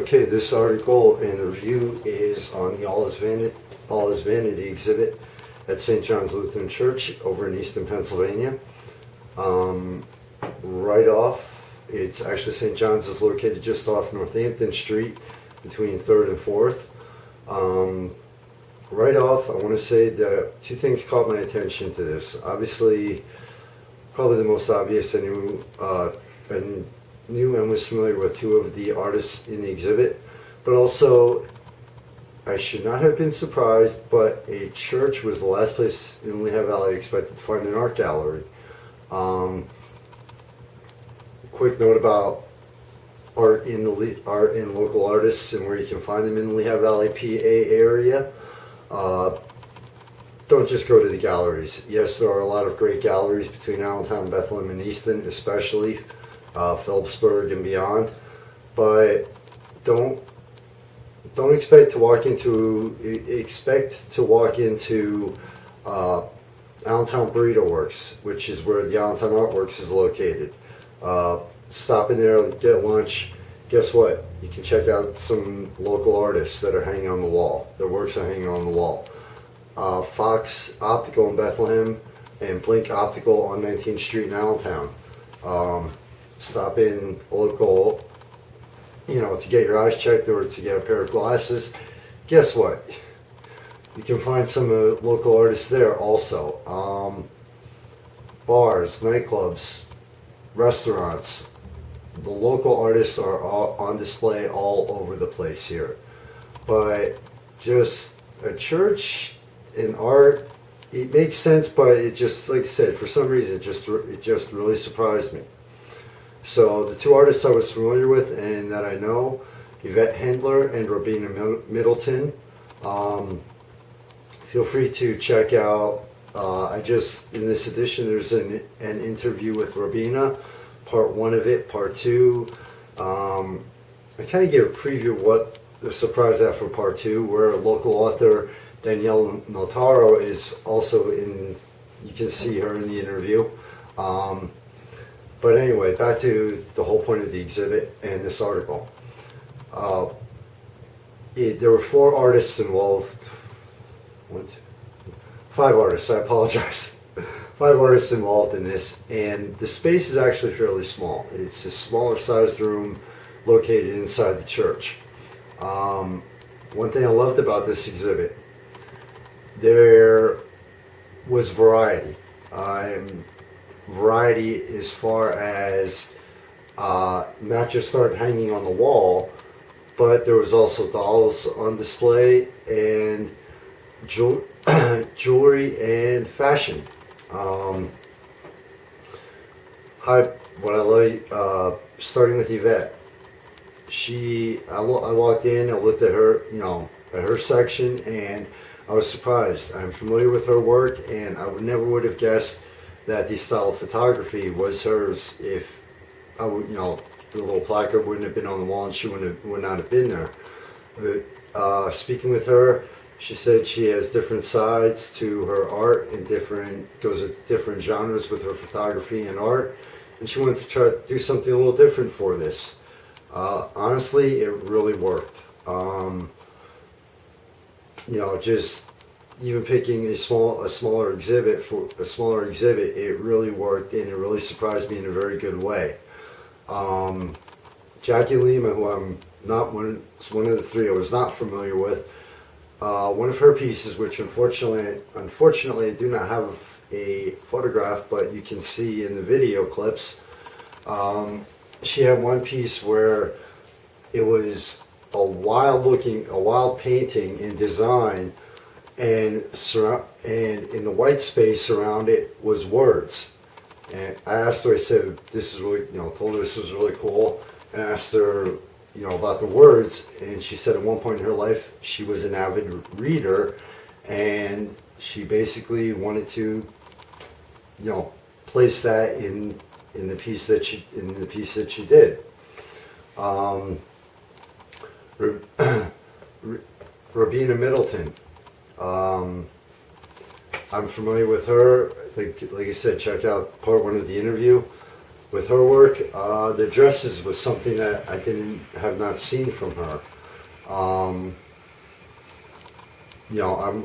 Okay, this article and review is on the All is Vanity exhibit at St. John's Lutheran Church over in Easton, Pennsylvania. Right off, it's actually St. John's is located just off Northampton Street between 3rd and 4th. Right off, I want to say that two things caught my attention to this. Obviously, probably the most obvious, I knew and was familiar with two of the artists in the exhibit, but also I should not have been surprised, but a church was the last place in Lehigh Valley I expected to find an art gallery. Quick note about art in local artists and where you can find them in the Lehigh Valley, PA area. Don't just go to the galleries. Yes, there are a lot of great galleries between Allentown, Bethlehem, and Easton, especially Phillipsburg and beyond. But don't expect to walk into Allentown Burrito Works, which is where the Allentown Artworks is located. Stop in there, get lunch. Guess what? You can check out some local artists that are hanging on the wall. Their works are hanging on the wall. Fox Optical in Bethlehem and Blink Optical on 19th Street in Allentown. Stop in local, to get your eyes checked or to get a pair of glasses. Guess what? You can find some local artists there also. Bars, nightclubs, restaurants. The local artists are all on display all over the place here. But just a church and art, it makes sense, but it just, like I said, for some reason, it just really surprised me. So the two artists I was familiar with and that I know, Yvette Handler and Robina Middleton. Feel free to check out, in this edition, there's an interview with Robina, part 1 of it, part 2. I kind of gave a preview of what the surprise at for part 2, where local author Danielle Notaro is also in, you can see her in the interview. But anyway, back to the whole point of the exhibit and this article. There were 4 artists involved. 5 artists, I apologize. 5 artists involved in this, and the space is actually fairly small. It's a smaller sized room located inside the church. One thing I loved about this exhibit, there was variety. Variety as far as not just art hanging on the wall, but there was also dolls on display and jewelry and fashion. What I like, starting with Yvette, I walked in, I looked at her, at her section, and I was surprised. I'm familiar with her work, and I never would have guessed that the style of photography was hers if I would, the little placard wouldn't have been on the wall and she would not have been there. But, speaking with her, she said she has different sides to her art and goes at different genres with her photography and art, and she wanted to try to do something a little different for this. Honestly, it really worked. Just even picking a smaller exhibit, it really worked, and it really surprised me in a very good way. Jackie Lima, who I'm not one of the 3 I was not familiar with, one of her pieces, which unfortunately I do not have a photograph, but you can see in the video clips, she had one piece where it was a wild painting in design, and in the white space around it was words. And I asked her, I said, this is really, told her this was really cool, and I asked her, about the words, and she said at one point in her life she was an avid reader, and she basically wanted to, place that in the piece that she did. Robina Middleton. I'm familiar with her. Like I said, check out part 1 of the interview. with her work. The dresses was something that I have not seen from her. I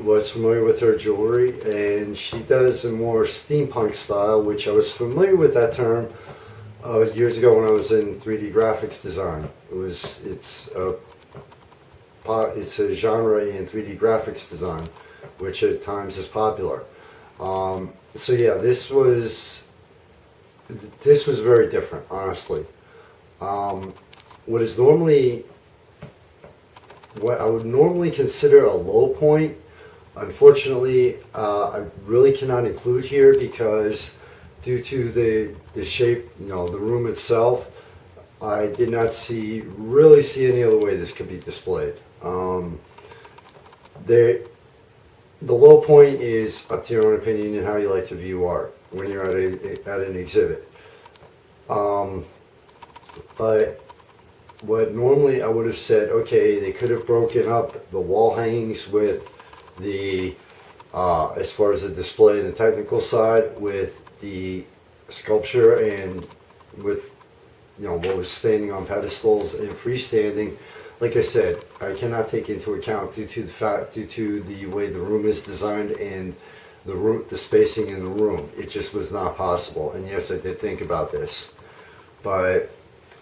was familiar with her jewelry, and she does a more steampunk style, which I was familiar with that term years ago when I was in 3D graphics design. It's a genre in 3D graphics design, which at times is popular. So yeah, this was very different, honestly. What I would normally consider a low point, unfortunately, I really cannot include here because due to the shape, the room itself, I did not really see any other way this could be displayed. The low point is up to your own opinion and how you like to view art when you're at an exhibit. But what normally I would have said, okay, they could have broken up the wall hangings with the, as far as the display and the technical side, with the sculpture and with, what was standing on pedestals and freestanding. Like I said, I cannot take into account due to the way the room is designed and the spacing in the room. It just was not possible. And yes, I did think about this, but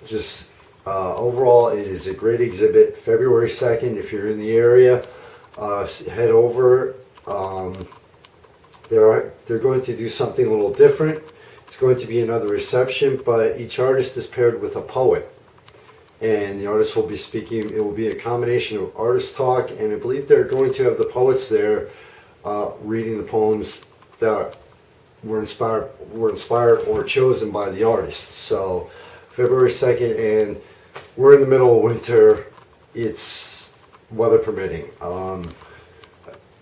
just overall, it is a great exhibit. February 2nd, if you're in the area, head over. They're going to do something a little different. It's going to be another reception, but each artist is paired with a poet. And the artist will be speaking. It will be a combination of artist talk, and I believe they're going to have the poets there reading the poems that were inspired or chosen by the artist. So February 2nd, and we're in the middle of winter. It's weather permitting.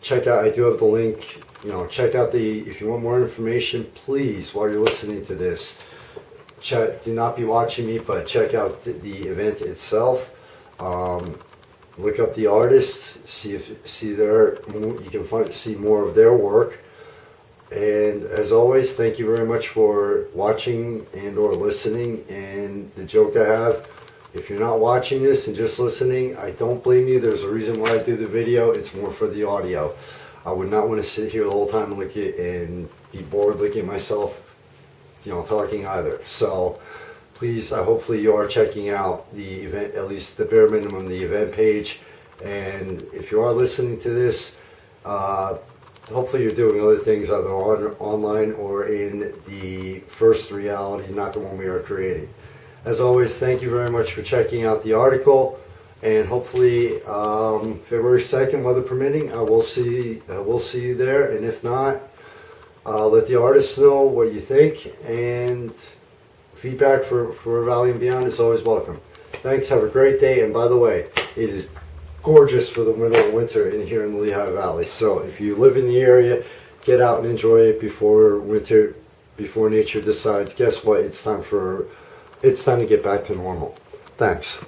Check out, I do have the link. Check out if you want more information, please, while you're listening to this, do not be watching me, but check out the event itself. Look up the artists, you can see more of their work. And as always, thank you very much for watching and or listening. And the joke I have, if you're not watching this and just listening, I don't blame you. There's a reason why I do the video. It's more for the audio. I would not want to sit here the whole time and be bored looking at myself, talking either. So please, hopefully you are checking out the event, at least the bare minimum, the event page. And if you are listening to this, hopefully you're doing other things either online or in the first reality, not the one we are creating. As always, thank you very much for checking out the article, and hopefully February 2nd, weather permitting, we'll see you there. And if not, let the artists know what you think, and feedback for Valley and Beyond is always welcome. Thanks, have a great day, and by the way, it is gorgeous for the middle of winter here in the Lehigh Valley. So if you live in the area, get out and enjoy it before nature decides, guess what, it's time to get back to normal. Thanks.